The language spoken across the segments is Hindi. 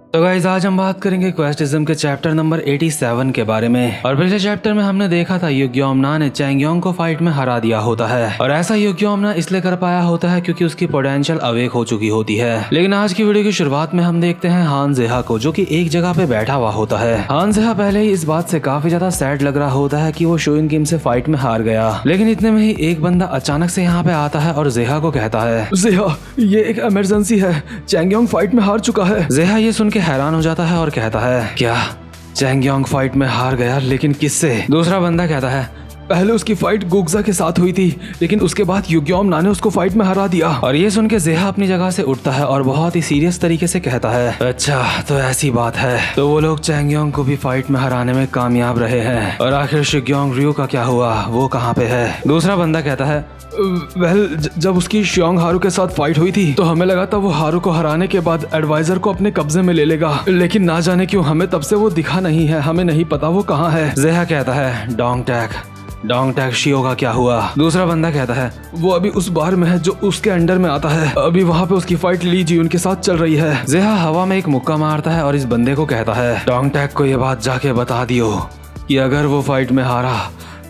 तो गाइस आज हम बात करेंगे क्वेस्टिज्म के चैप्टर नंबर 87 के बारे में। और पिछले चैप्टर में हमने देखा था युग्योमना ने चैंगयोंग को फाइट में हरा दिया होता है और ऐसा युग्योमना इसलिए कर पाया होता है क्योंकि उसकी पोटेंशियल अवेक हो चुकी होती है। लेकिन आज की वीडियो की शुरुआत में हम देखते हैं हान जेहा को, जो कि एक जगह पे बैठा हुआ होता है। हान जेहा पहले ही इस बात से काफी ज्यादा सैड लग रहा होता है कि वो शोइन किम से फाइट में हार गया। लेकिन इतने में ही एक बंदा अचानक से यहाँ पे आता है और जेहा को कहता है, जेहा, ये एक इमरजेंसी है, चैंगयोंग फाइट में हार चुका है। जेहा ये सुन के हैरान हो जाता है और कहता है, क्या चैंगयोंग फाइट में हार गया? लेकिन किससे? दूसरा बंदा कहता है, पहले उसकी फाइट गुक्जा के साथ हुई थी, लेकिन उसके बाद युग्योमना ने उसको फाइट में हरा दिया। और ये सुन के जेहा अपनी जगह से उठता है और बहुत ही सीरियस तरीके से कहता है, अच्छा तो ऐसी बात है, तो वो लोग चैंगयोंग को भी फाइट में हराने में कामयाब रहे हैं। और आखिर शिग्योंग रयू का क्या हुआ, वो कहाँ पे है? दूसरा बंदा कहता है, वेल, जब उसकी शियोंग हारू के साथ फाइट हुई थी तो हमें लगा था वो हारू को हराने के बाद एडवाइजर को अपने कब्जे में ले लेगा, लेकिन ना जाने क्यों हमें तब से वो दिखा नहीं है, हमें नहीं पता वो कहाँ है। जेहा कहता है, डोंग टैक शियो का क्या हुआ? दूसरा बंदा कहता है, वो अभी उस बार में है जो उसके अंडर में आता है, अभी वहाँ पे उसकी फाइट ली जीउन के साथ चल रही है। जेहा हवा में एक मुक्का मारता है और इस बंदे को कहता है, डोंग टैक को ये बात जाके बता दियो कि अगर वो फाइट में हारा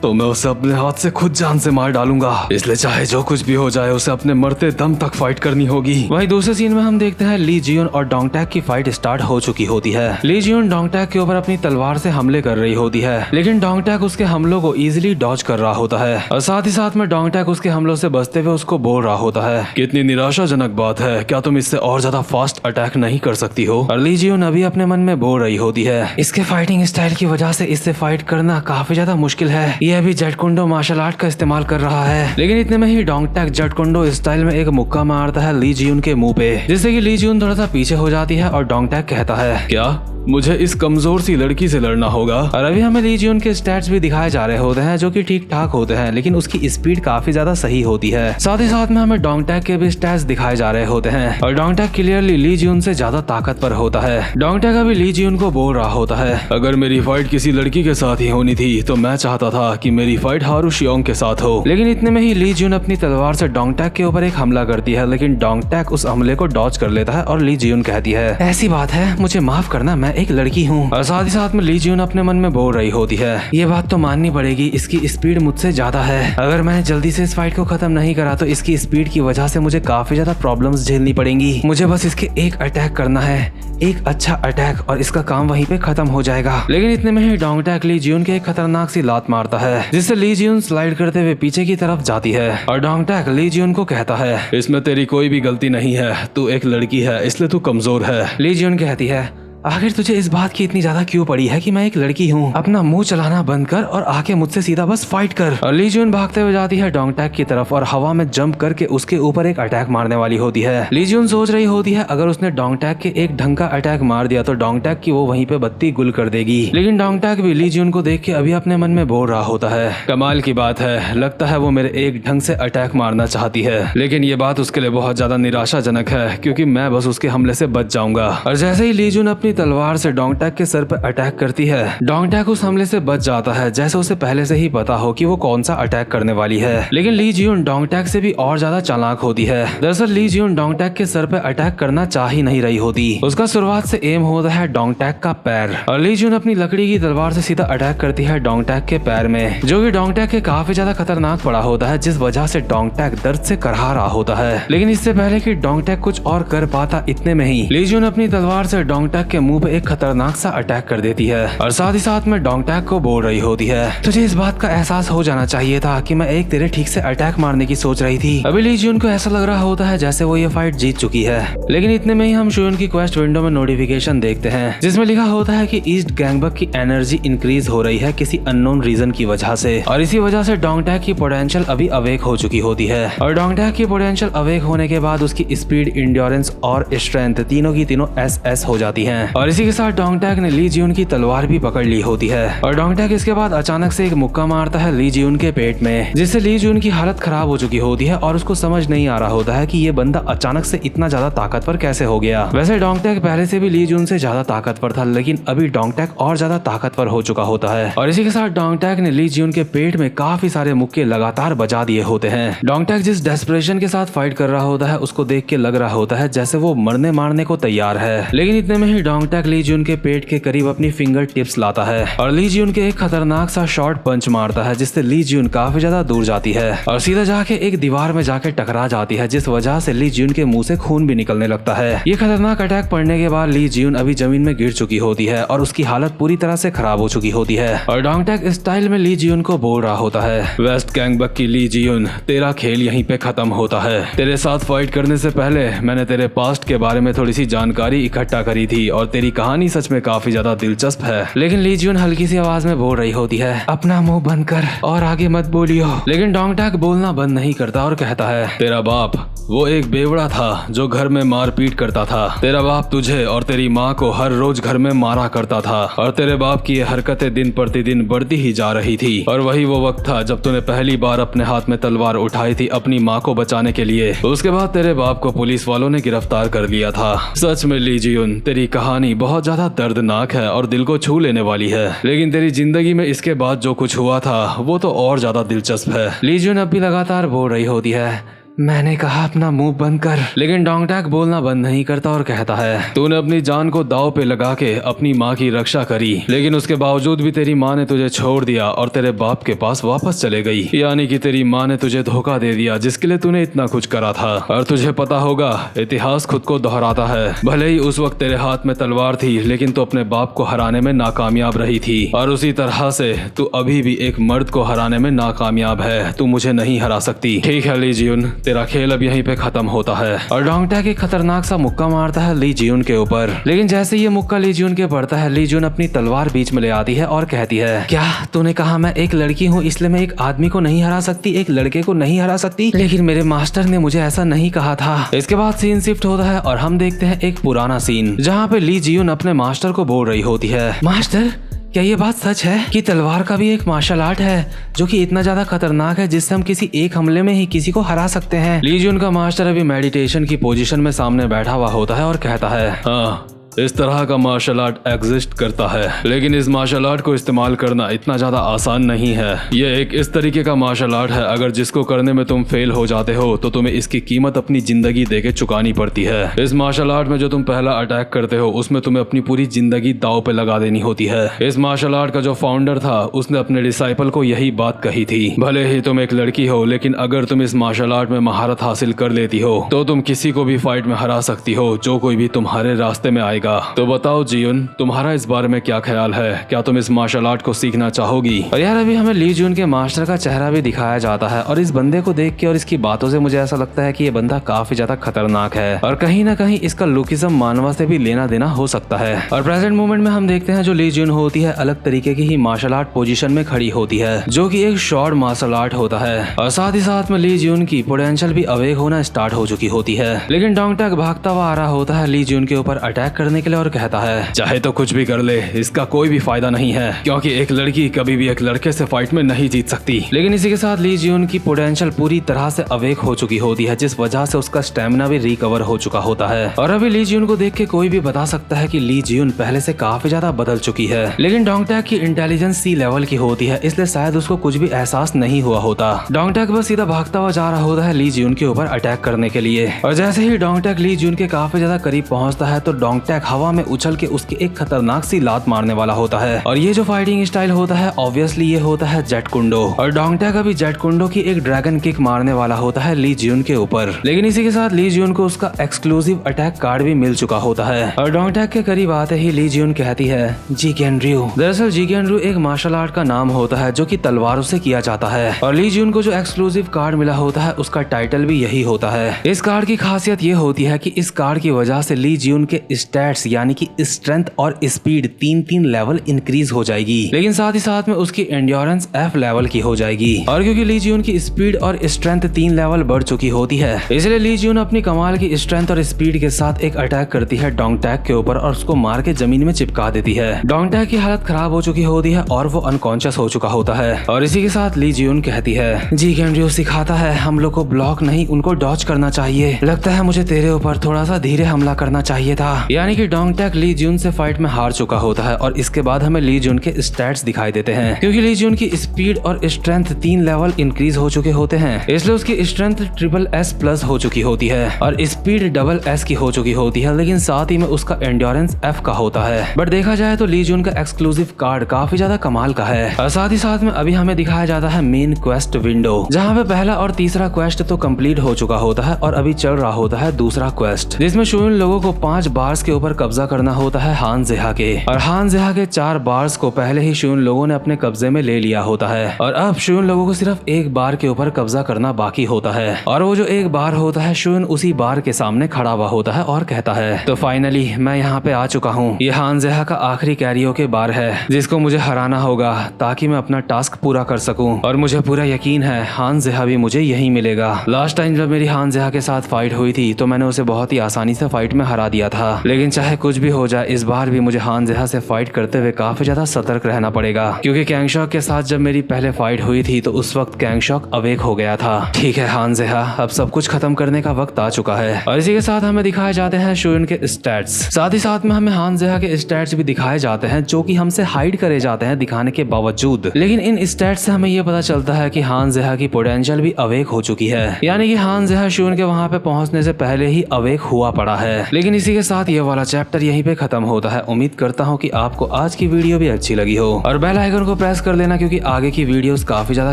तो मैं उसे अपने हाथ से खुद जान से मार डालूंगा, इसलिए चाहे जो कुछ भी हो जाए उसे अपने मरते दम तक फाइट करनी होगी। वहीं दूसरे सीन में हम देखते हैं ली जियोन और डोंग टैक की फाइट स्टार्ट हो चुकी होती है। ली जियोन डोंग टैक के ऊपर अपनी तलवार से हमले कर रही होती है, लेकिन डोंग टैक उसके हमलों को इजीली डॉज कर रहा होता है और साथ ही साथ में डोंग टैक उसके हमलों से बचते हुए उसको बोल रहा होता है, कितनी निराशाजनक बात है, क्या तुम इससे और ज्यादा फास्ट अटैक नहीं कर सकती हो? और ली जियोन अभी अपने मन में बोल रही होती है, इसके फाइटिंग स्टाइल की वजह से इससे फाइट करना काफी ज्यादा मुश्किल है, ये अभी जेट कुंडो मार्शल आर्ट का इस्तेमाल कर रहा है। लेकिन इतने में ही डोंग टैक जेट कुंडो स्टाइल में एक मुक्का मारता है ली जियोन के मुंह पे, जिससे कि ली जियोन थोड़ा सा पीछे हो जाती है और डोंग टैक कहता है, क्या मुझे इस कमजोर सी लड़की से लड़ना होगा? और अभी हमें ली जियोन के स्टैट्स भी दिखाए जा रहे होते हैं जो कि ठीक ठाक होते हैं, लेकिन उसकी स्पीड काफी ज्यादा सही होती है। साथ ही साथ में हमें डोंग टैक के भी स्टैट्स दिखाए जा रहे होते हैं और डोंग टैक क्लियरली ली जियोन से ज्यादा ताकतवर होता है। डोंग टैक अभी ली जियोन को बोल रहा होता है, अगर मेरी फाइट किसी लड़की के साथ ही होनी थी तो मैं चाहता था कि मेरी फाइट हारू शियोंग के साथ हो। लेकिन इतने में ही ली जियोन अपनी तलवार से डोंग टैक के ऊपर एक हमला करती है, लेकिन डोंग टैक उस हमले को डॉज कर लेता है और ली जियोन कहती है, ऐसी बात है, मुझे माफ करना, मैं एक लड़की हूँ। और साथ ही साथ में ली जियोन अपने मन में बोल रही होती है, ये बात तो माननी पड़ेगी, इसकी स्पीड मुझसे ज्यादा है, अगर मैंने जल्दी से इस फाइट को खत्म नहीं करा तो इसकी स्पीड की वजह से मुझे काफी ज्यादा प्रॉब्लम्स झेलनी पड़ेंगी, मुझे बस इसके एक अटैक करना है, एक अच्छा अटैक, और इसका काम वहीं पे खत्म हो जाएगा। लेकिन इतने में ही डोंग टैक ली जियोन के एक खतरनाक सी लात मारता है, जिससे ली जियोन स्लाइड करते हुए पीछे की तरफ जाती है और डोंग टैक ली जियोन को कहता है, इसमें तेरी कोई भी गलती नहीं है, तू एक लड़की है इसलिए तू कमजोर है। ली जियोन कहती है, आखिर तुझे इस बात की इतनी ज्यादा क्यों पड़ी है कि मैं एक लड़की हूँ? अपना मुंह चलाना बंद कर और आके मुझसे सीधा बस फाइट कर। और ली जियोन भागते हुए जाती है डोंग टैक की तरफ और हवा में जंप करके उसके ऊपर एक अटैक मारने वाली होती है। ली जियोन सोच रही होती है, अगर उसने डोंग टैक के एक ढंग का अटैक मार दिया तो डोंग टैक की वो वहीं पे बत्ती गुल कर देगी। लेकिन डोंग टैक भी ली जियोन को देख के अभी अपने मन में बोल रहा होता है, कमाल की बात है, लगता है वो मेरे एक ढंग से अटैक मारना चाहती है, लेकिन ये बात उसके लिए बहुत ज्यादा निराशाजनक है क्योंकि मैं बस उसके हमले से बच जाऊंगा। और जैसे ही ली जियोन अपनी तलवार से डोंग टैक के सर पर अटैक करती है, डोंग टैक उस हमले से बच जाता है, जैसे उसे पहले से ही पता हो कि वो कौन सा अटैक करने वाली है। लेकिन ली जियोन डोंग टैक से भी और ज्यादा चालाक होती है। दरअसल ली जियोन डोंग टैक के सर पे अटैक करना चाह ही नहीं रही होती, उसका शुरुआत से एम होता है डोंग टैक का पैर, और ली जियोन अपनी लकड़ी की तलवार से सीधा अटैक करती है डोंग टैक के पैर में, जो कि डोंग टैक के काफी ज्यादा खतरनाक पड़ा होता है, जिस वजह से डोंग टैक दर्द से करहा रहा होता है। लेकिन इससे पहले कि डोंग टैक कुछ और कर पाता, इतने में ही ली जियोन अपनी तलवार से डोंग टैक के मुंह पे एक खतरनाक सा अटैक कर देती है और साथ ही साथ में डोंग टैक को बोल रही होती है, तुझे इस बात का एहसास हो जाना चाहिए था कि मैं एक तेरे ठीक से अटैक मारने की सोच रही थी। अभी ली जियोन को ऐसा लग रहा होता है जैसे वो ये फाइट जीत चुकी है। लेकिन इतने में ही हम शियोन की क्वेस्ट विंडो में नोटिफिकेशन देखते हैं जिसमें लिखा होता है कि ईस्ट गैंगबक की एनर्जी इंक्रीज हो रही है किसी अननोन रीजन की वजह से, और इसी वजह से डोंग टैक की पोटेंशियल अभी अवेक हो चुकी होती है। और डोंग टैक की पोटेंशियल अवेक होने के बाद उसकी स्पीड, इंड्योरेंस और स्ट्रेंथ तीनों की तीनों एस हो जाती है। और इसी के साथ डोंग टैक ने ली जियोन की तलवार भी पकड़ ली होती है और डोंग टैक इसके बाद अचानक से एक मुक्का मारता है ली जियोन के पेट में, जिससे ली जियोन की हालत खराब हो चुकी होती है और उसको समझ नहीं आ रहा होता है कि ये बंदा अचानक से इतना ज्यादा ताकतवर कैसे हो गया। वैसे डोंग टैक पहले से भी ली जियोन से ज्यादा ताकतवर था, लेकिन अभी डोंग टैक और ज्यादा ताकतवर हो चुका होता है। और इसी के साथ डोंग टैक ने ली जियोन के पेट में काफी सारे मुक्के लगातार बजा दिए होते हैं। डोंग टैक जिस डेस्परेशन के साथ फाइट कर रहा होता है उसको देख के लग रहा होता है जैसे वो मरने मारने को तैयार है। लेकिन इतने में ही डोंग टैक ली जियोन के पेट के करीब अपनी फिंगर टिप्स लाता है और ली जियोन के एक खतरनाक सा शॉर्ट पंच मारता है, जिससे ली जियोन काफी ज्यादा दूर जाती है और सीधा जाके एक दीवार में जाके टकरा जाती है, जिस वजह से ली जियोन के मुंह से खून भी निकलने लगता है। ये खतरनाक अटैक पड़ने के बाद ली जियोन अभी जमीन में गिर चुकी होती है और उसकी हालत पूरी तरह से खराब हो चुकी होती है और डोंग टैक स्टाइल में ली जियोन को बोल रहा होता है, वेस्ट गैंगबक की ली जियोन, तेरा खेल यहीं पे खत्म होता है। तेरे साथ फाइट करने से पहले मैंने तेरे पास्ट के बारे में थोड़ी सी जानकारी इकट्ठा करी थी और तेरी कहानी सच में काफी ज्यादा दिलचस्प है। लेकिन ली जियोन हल्की सी आवाज में बोल रही होती है, अपना मुंह बंद कर और आगे मत बोलियो। लेकिन डोंग टैक बोलना बंद नहीं करता और कहता है, तेरा बाप वो एक बेवड़ा था जो घर में मारपीट करता था। तेरा बाप तुझे और तेरी माँ को हर रोज घर में मारा करता था और तेरे बाप की ये हरकतें दिन प्रतिदिन बढ़ती ही जा रही थी। और वही वो वक्त था जब तूने पहली बार अपने हाथ में तलवार उठाई थी अपनी माँ को बचाने के लिए। उसके बाद तेरे बाप को पुलिस वालों ने गिरफ्तार कर लिया था। सच में ली जियोन, तेरी कहानी बहुत ज्यादा दर्दनाक है और दिल को छू लेने वाली है, लेकिन तेरी जिंदगी में इसके बाद जो कुछ हुआ था वो तो और ज्यादा दिलचस्प है। ली जियोन अब भी लगातार बोल रही होती है, मैंने कहा अपना मुंह बंद कर। लेकिन डोंग टैक बोलना बंद नहीं करता और कहता है, तूने अपनी जान को दांव पे लगा के अपनी माँ की रक्षा करी, लेकिन उसके बावजूद भी तेरी माँ ने तुझे छोड़ दिया और तेरे बाप के पास वापस चले गई। यानी कि तेरी माँ ने तुझे धोखा दे दिया जिसके लिए तूने इतना कुछ करा था। और तुझे पता होगा इतिहास खुद को दोहराता है। भले ही उस वक्त तेरे हाथ में तलवार थी, लेकिन तू अपने बाप को हराने में नाकामयाब रही थी और उसी तरह से तू अभी भी एक मर्द को हराने में नाकामयाब है। तू मुझे नहीं हरा सकती। ठीक है ली जियोन, तेरा खेल अब यहीं पे खत्म होता है। और डोंग टैक एक खतरनाक सा मुक्का मारता है ली जियोन के ऊपर। लेकिन जैसे ये मुक्का ली जियोन के पड़ता है, ली जियोन अपनी तलवार बीच में ले आती है और कहती है, क्या तूने कहा मैं एक लड़की हूँ इसलिए मैं एक आदमी को नहीं हरा सकती, एक लड़के को नहीं हरा सकती? लेकिन मेरे मास्टर ने मुझे ऐसा नहीं कहा था। इसके बाद सीन शिफ्ट होता है और हम देखते हैं एक पुराना सीन जहाँ पे ली जियोन अपने मास्टर को बोल रही होती है, मास्टर क्या ये बात सच है कि तलवार का भी एक मार्शल आर्ट है जो कि इतना ज्यादा खतरनाक है जिससे हम किसी एक हमले में ही किसी को हरा सकते हैं? ली जियोन का मास्टर अभी मेडिटेशन की पोजीशन में सामने बैठा हुआ होता है और कहता है, हाँ इस तरह का मार्शल आर्ट एग्जिस्ट करता है, लेकिन इस मार्शल आर्ट को इस्तेमाल करना इतना ज्यादा आसान नहीं है। ये एक इस तरीके का मार्शल आर्ट है, अगर जिसको करने में तुम फेल हो जाते हो तो तुम्हें इसकी कीमत अपनी जिंदगी देके चुकानी पड़ती है। इस मार्शल आर्ट में जो तुम पहला अटैक करते हो उसमें तुम्हें अपनी पूरी जिंदगी दांव पे लगा देनी होती है। इस मार्शल आर्ट का जो फाउंडर था उसने अपने डिसाइपल को यही बात कही थी, भले ही तुम एक लड़की हो लेकिन अगर तुम इस मार्शल आर्ट में महारत हासिल कर लेती हो तो तुम किसी को भी फाइट में हरा सकती हो, जो कोई भी तुम्हारे रास्ते में आएगा। तो बताओ जियोन, तुम्हारा इस बारे में क्या ख्याल है? क्या तुम इस मार्शल आर्ट को सीखना चाहोगी? और यार अभी हमें ली जियोन के मास्टर का चेहरा भी दिखाया जाता है और इस बंदे को देख के और इसकी बातों से मुझे ऐसा लगता है कि ये बंदा काफी ज्यादा खतरनाक है और कहीं ना कहीं इसका लुकिज्म मानवा से भी लेना देना हो सकता है। और प्रेजेंट मोमेंट में हम देखते हैं जो ली जियोन होती है अलग तरीके की ही मार्शल आर्ट पोजीशन में खड़ी होती है, जो कि एक शॉर्ट मार्शल आर्ट होता है और साथ ही साथ में ली जियोन की पोटेंशियल भी अवेक होना स्टार्ट हो चुकी होती है। लेकिन डोंग टैक भागता हुआ आ रहा होता है ली जियोन के ऊपर अटैक करने के लिए और कहता है, चाहे तो कुछ भी कर ले, इसका कोई भी फायदा नहीं है क्योंकि एक लड़की कभी भी एक लड़के से फाइट में नहीं जीत सकती। लेकिन इसी के साथ ली जियोन की पोटेंशियल पूरी तरह से अवेक हो चुकी होती है, जिस वजह से उसका स्टेमिना भी रिकवर हो चुका होता है और अभी ली जियोन को देख के कोई भी बता सकता है कि ली जियोन पहले से काफी ज्यादा बदल चुकी है। लेकिन डोंग टैक की इंटेलिजेंस सी लेवल की होती है, इसलिए शायद उसको कुछ भी एहसास नहीं हुआ होता। डोंग टैक बस सीधा भागता हुआ जा रहा होता है ली जियोन के ऊपर अटैक करने के लिए और जैसे ही डोंग टैक ली जियोन के काफी ज्यादा करीब पहुंचता है तो डोंग टैक हवा में उछल के उसकी एक खतरनाक सी लात मारने वाला होता है। और ये जो फाइटिंग स्टाइल होता है ऑब्वियसली ये होता है जेट कुंडो और डोंग टैक अभी जेट कुंडो की एक ड्रैगन किक मारने वाला होता है ली जियोन के ऊपर। लेकिन इसी के साथ ली जियोन को उसका एक्सक्लूसिव अटैक कार्ड भी मिल चुका होता है और डोंग टैक के करीब आते ही ली जियोन कहती है, जिगेनर्यू। दरअसल जिगेनर्यू एक मार्शल आर्ट का नाम होता है जो कि तलवारों से किया जाता है और ली जियोन को जो एक्सक्लूसिव कार्ड मिला होता है उसका टाइटल भी यही होता है। इस कार्ड की खासियत ये होती है कि इस कार्ड की वजह से ली जियोन के स्टैट्स यानी कि स्ट्रेंथ और स्पीड 3 लेवल इंक्रीज हो जाएगी, लेकिन साथ ही साथ में उसकी एंड्योरेंस F लेवल की हो जाएगी। और क्योंकि ली जियोन की स्पीड और स्ट्रेंथ 3 लेवल बढ़ चुकी होती है, इसलिए ली जियोन अपनी कमाल की स्ट्रेंथ और स्पीड के साथ एक अटैक करती है डोंग टैक के ऊपर और उसको मार के जमीन में चिपका देती है। डोंग टैक की हालत खराब हो चुकी होती है और वो अनकॉन्शियस हो चुका होता है और इसी के साथ ली जियोन कहती है, जिगेनर्यू सिखाता है हम लोग को ब्लॉक नहीं उनको डॉज करना चाहिए। लगता है मुझे तेरे ऊपर थोड़ा सा धीरे हमला करना चाहिए था। यानी कि डोंगटैक ली जून से फाइट में हार चुका होता है और इसके बाद हमें ली जून के स्टैट्स दिखाई देते हैं, क्योंकि ली जून की स्पीड और स्ट्रेंथ 3 लेवल इंक्रीज हो चुके होते हैं, इसलिए उसकी स्ट्रेंथ SSS+ हो चुकी होती है और स्पीड SS की हो चुकी होती है, लेकिन साथ ही में उसका एंड्योरेंस F का होता है। बट देखा जाए तो ली जून का एक्सक्लूसिव कार्ड काफी ज्यादा कमाल का है। और साथ ही साथ में अभी हमें दिखाया जाता है मेन क्वेस्ट विंडो, जहाँ पे पहला और तीसरा क्वेस्ट तो कंप्लीट हो चुका होता है और अभी चल रहा होता है दूसरा क्वेस्ट, जिसमें शूइन लोगों को 5 बार्स के ऊपर कब्जा करना होता है हान जेहा के, और हान जेहा के 4 बार्स को पहले ही शूइन लोगों ने अपने कब्जे में ले लिया होता है और अब शूइन लोगों को सिर्फ एक बार के ऊपर कब्जा करना बाकी होता है। और वो जो एक बार होता है शूइन उसी बार के सामने खड़ा हुआ होता है और कहता है, तो फाइनली मैं यहाँ पे आ चुका हूँ। ये हान जेहा का आखिरी कैरियोके बार है जिसको मुझे हराना होगा ताकि मैं अपना टास्क पूरा कर सकूं, और मुझे पूरा यकीन है हान जेहा भी मुझे यही मिलेगा। लास्ट टाइम जब मेरी हान जेहा के साथ फाइट हुई थी तो मैंने उसे बहुत ही आसानी से फाइट में हरा दिया था, लेकिन चाहे कुछ भी हो जाए इस बार भी मुझे हान जेहा से फाइट करते हुए काफी ज्यादा सतर्क रहना पड़ेगा, क्योंकि कैंगशॉक के साथ जब मेरी पहले फाइट हुई थी तो उस वक्त कैंगशॉक अवेक हो गया था। ठीक है हान जेहा, अब सब कुछ खत्म करने का वक्त आ चुका है। और इसी के साथ हमें दिखाए जाते हैं शूइन के स्टैट्स, साथ ही साथ में हमें हान जेहा के स्टैट्स भी दिखाए जाते हैं जो कि हमसे हाइड करे जाते हैं दिखाने के बावजूद, लेकिन इन स्टैट्स से हमें ये पता चलता है कि हान जेहा की पोटेंशियल भी अवेक हो चुकी है, यानी कि हान जेहा शूइन के वहां पे पहुंचने से पहले ही अवेक हुआ पड़ा है। लेकिन इसी के साथ ये वाला चैप्टर यहीं पे खत्म होता है। उम्मीद करता हूँ कि आपको आज की वीडियो भी अच्छी लगी हो और बेल आइकन को प्रेस कर लेना, क्योंकि आगे की वीडियोस काफी ज्यादा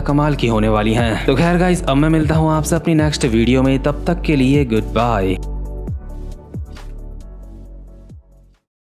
कमाल की होने वाली हैं। तो खैर गाइस, अब मैं मिलता हूँ आपसे अपनी नेक्स्ट वीडियो में, तब तक के लिए गुड बाय।